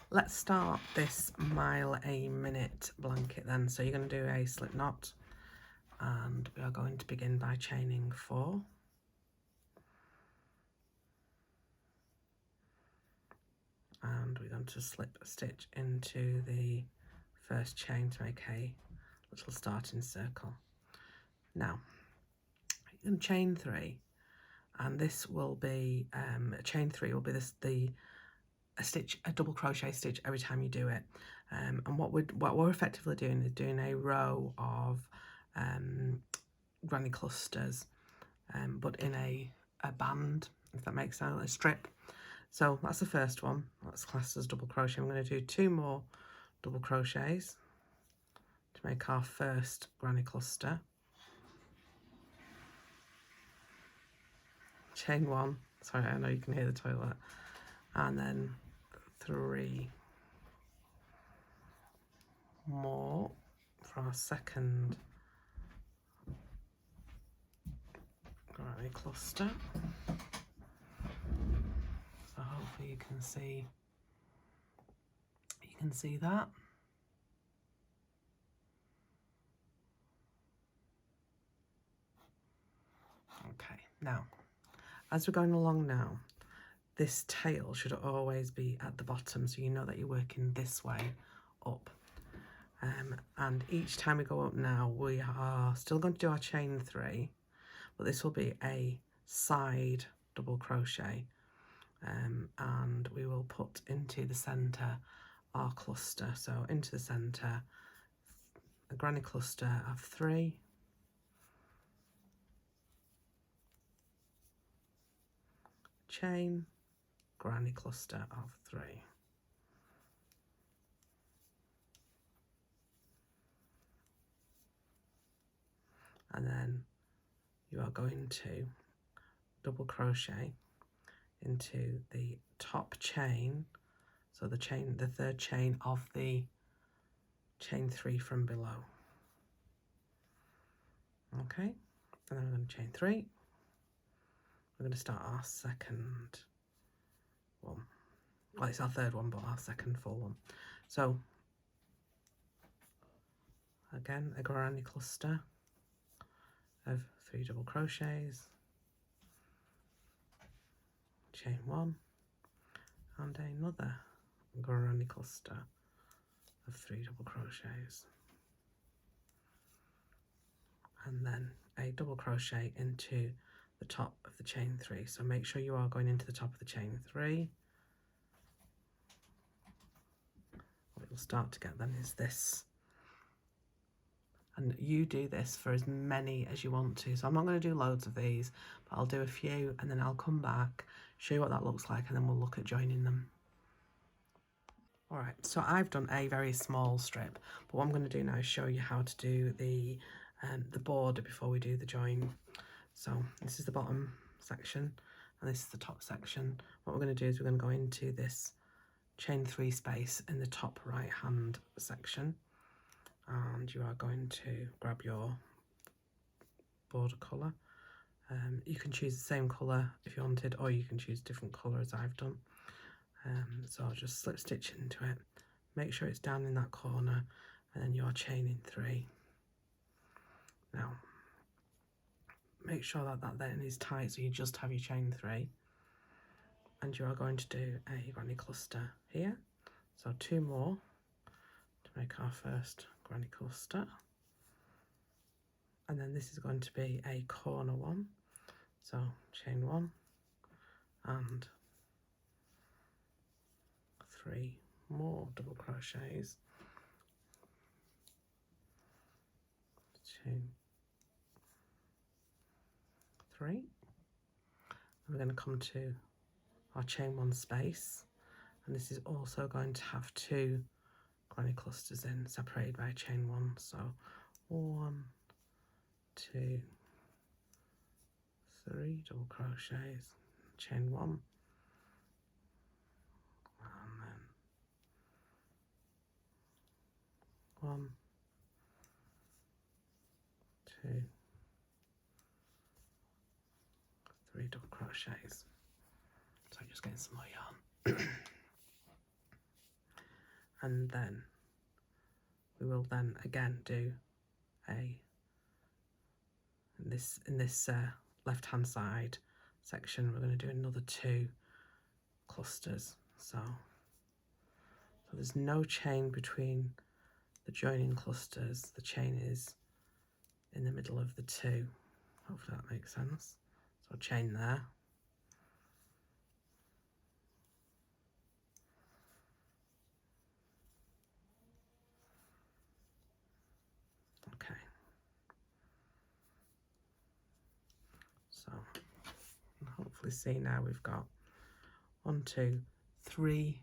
let's start this mile a minute blanket then. So you're going to do a slip knot, and we are going to begin by chaining 4. And we're going to slip a stitch into the first chain to make a little starting circle. Now you're going to chain 3, and this will be chain 3 will be a double crochet stitch every time you do it. And what we're effectively doing is doing a row of granny clusters, but in a band, if that makes sense, a strip. So that's the first one. That's classed as double crochet. I'm going to do 2 more double crochets to make our first granny cluster. Chain 1. Sorry, I know you can hear the toilet. And then 3 more for our second granny cluster. So hopefully you can see that. Okay, now as we're going along now, this tail should always be at the bottom, so you know that you're working this way up. And each time we go up now, we are still going to do our chain 3, but this will be a side double crochet, and we will put into the center our cluster. So into the center, a granny cluster of 3, chain, granny cluster of 3. And then you are going to double crochet into the top chain, so the third chain of the chain 3 from below. Okay, and then we're going to chain 3. We're going to start our second one. Well, it's our third one, but our second full one. So again, a granny cluster of 3 double crochets, chain 1, and another granny cluster of 3 double crochets, and then a double crochet into the top of the chain 3. So make sure you are going into the top of the chain 3. What you'll start to get then is this, and you do this for as many as you want to. So I'm not going to do loads of these, but I'll do a few, and then I'll come back, show you what that looks like, and then we'll look at joining them. All right, so I've done a very small strip, but what I'm going to do now is show you how to do the border before we do the join. So this is the bottom section, and this is the top section. What we're going to do is we're going to go into this chain 3 space in the top right hand section, and you are going to grab your border colour. You can choose the same colour if you wanted, or you can choose a different colour as I've done. So I'll just slip stitch into it, make sure it's down in that corner, and then you're chaining 3. Now make sure that then is tight, so you just have your chain 3, and you are going to do a granny cluster here, so 2 more to make our first granny cluster, and then this is going to be a corner one, so chain 1 and 3 more double crochets, chain 3, and we're going to come to our chain 1 space, and this is also going to have 2 granny clusters in, separated by chain 1, so 1, 2, 3 double crochets, chain 1, and then 1, 2, 3 double crochets. So I'm just getting some more yarn. and then we will then again do a in this left hand side section, we're going to do another 2 clusters. So there's no chain between the joining clusters, the chain is in the middle of the 2. Hopefully that makes sense. So chain there. Okay. So hopefully see now we've got 1, 2, 3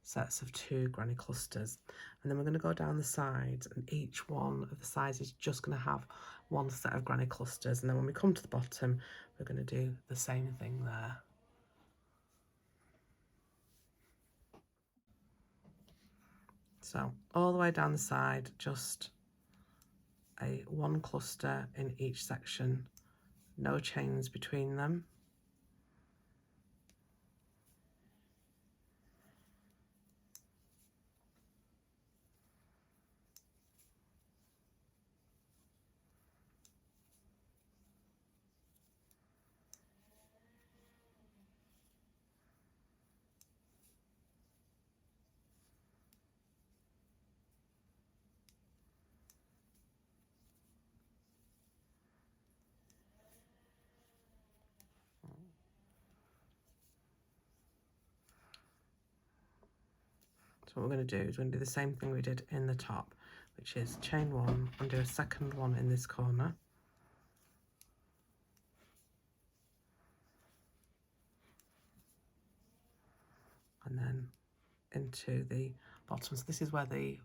sets of 2 granny clusters, and then we're going to go down the sides, and each one of the sides is just going to have 1 set of granny clusters, and then when we come to the bottom we're going to do the same thing there. So all the way down the side, just a 1 cluster in each section, no chains between them. So what we're going to do is we're going to do the same thing we did in the top, which is chain 1 and do a second one in this corner. And then into the bottom. So this is where the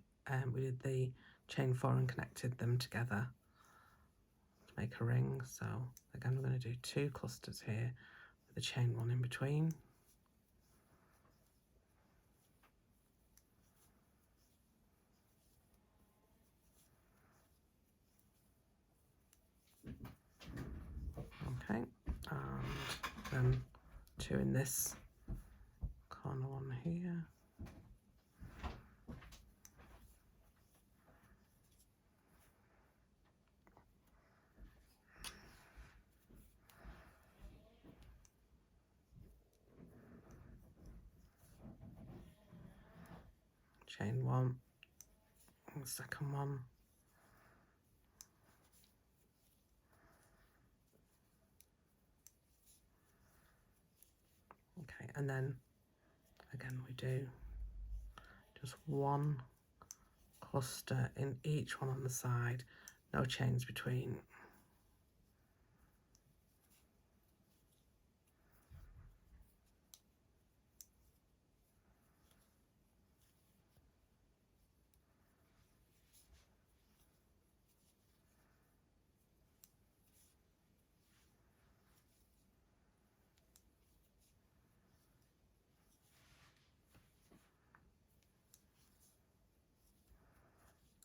we did the chain 4 and connected them together to make a ring. So again, we're going to do 2 clusters here with a chain 1 in between. Okay, and then 2 in this corner, 1 here. Chain 1, and the second one. Okay, and then again we do just 1 cluster in each one on the side, no chains between.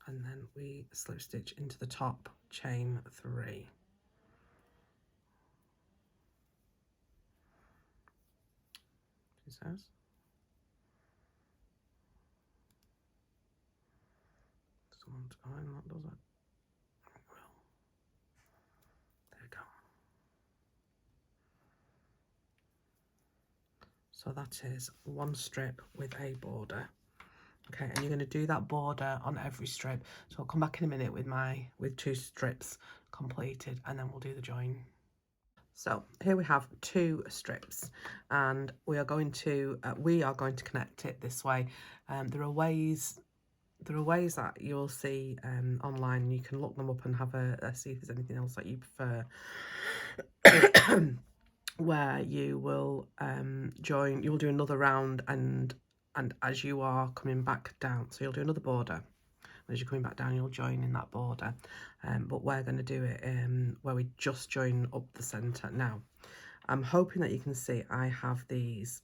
And then we slip stitch into the top, chain 3. She says. Someone's going, that does it. Well, there we go. So that is 1 strip with a border. Okay, and you're going to do that border on every strip. So I'll come back in a minute with 2 strips completed, and then we'll do the join. So here we have 2 strips, and we are going to connect it this way. There are ways that you'll see online. You can look them up and have a see if there's anything else that you prefer. Where you will you'll do another round, and as you are coming back down, so you'll do another border. As you're coming back down, you'll join in that border, but we're going to do it where we just join up the centre. Now I'm hoping that you can see I have these,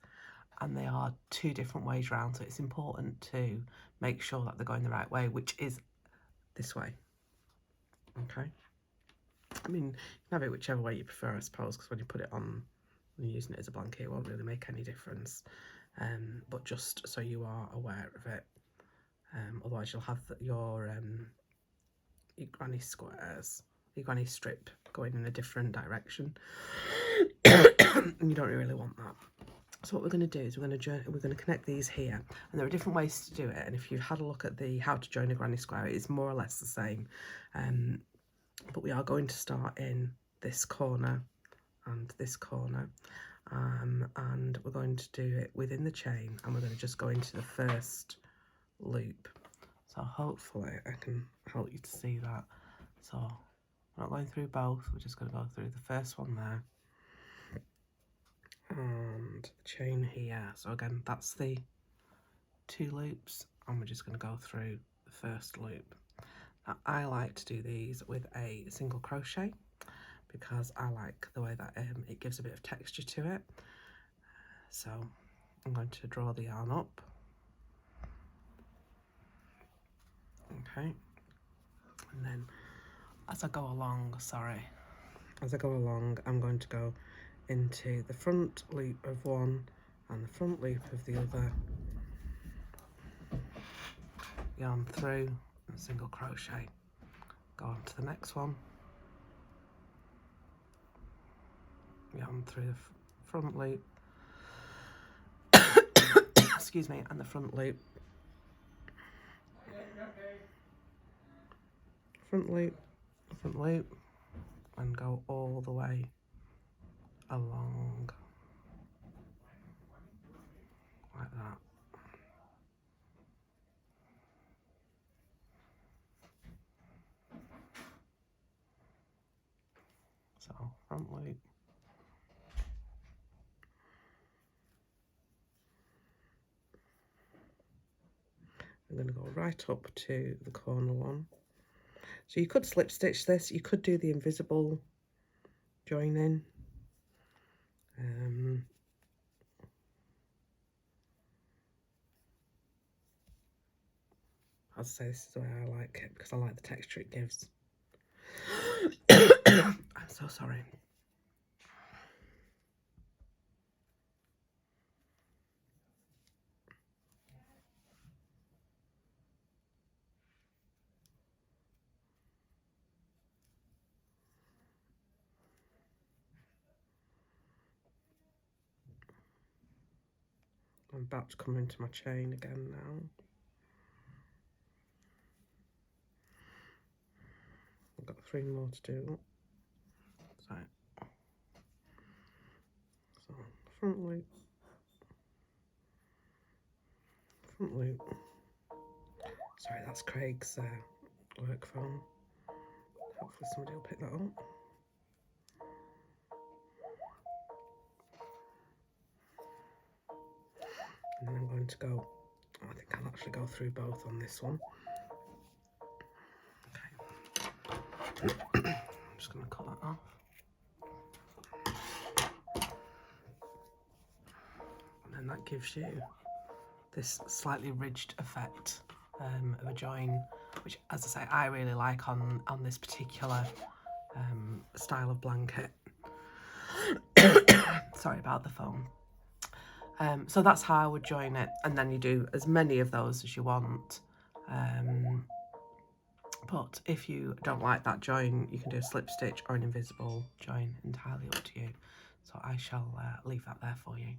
and they are 2 different ways round, so it's important to make sure that they're going the right way, which is this way. Okay, I mean, you can have it whichever way you prefer, I suppose, because when you put it on, when you're using it as a blanket, it won't really make any difference, but just so you are aware of it. Otherwise you'll have your granny squares, your granny strip going in a different direction. And you don't really want that. So what we're going to do is we're going to connect these here, and there are different ways to do it. And if you've had a look at the how to join a granny square, it is more or less the same. But we are going to start in this corner and this corner, and we're going to do it within the chain, and we're going to just go into the first loop. So hopefully I can help you to see that. So we're not going through both, we're just going to go through the first one there and the chain here. So again, that's the 2 loops, and we're just going to go through the first loop. Now, I like to do these with a single crochet because I like the way that it gives a bit of texture to it. So I'm going to draw the yarn up. Okay, and then as I go along, I'm going to go into the front loop of one and the front loop of the other, yarn through and single crochet, go on to the next one, yarn through the front loop, excuse me, and the front loop, front loop, and go all the way along like that. So front loop, I'm going to go right up to the corner one. So you could slip stitch this, you could do the invisible joining. I'll say this is the way I like it because I like the texture it gives. I'm so sorry. I'm about to come into my chain again now. I've got 3 more to do. So front loop, front loop. Sorry, that's Craig's work phone. Hopefully somebody will pick that up. And then I'm going to go, I think I'll actually go through both on this one. Okay. I'm just going to cut that off. And then that gives you this slightly ridged effect of a join, which, as I say, I really like on this particular style of blanket. Sorry about the phone. So that's how I would join it, and then you do as many of those as you want. But if you don't like that join, you can do a slip stitch or an invisible join, entirely up to you. So I shall leave that there for you.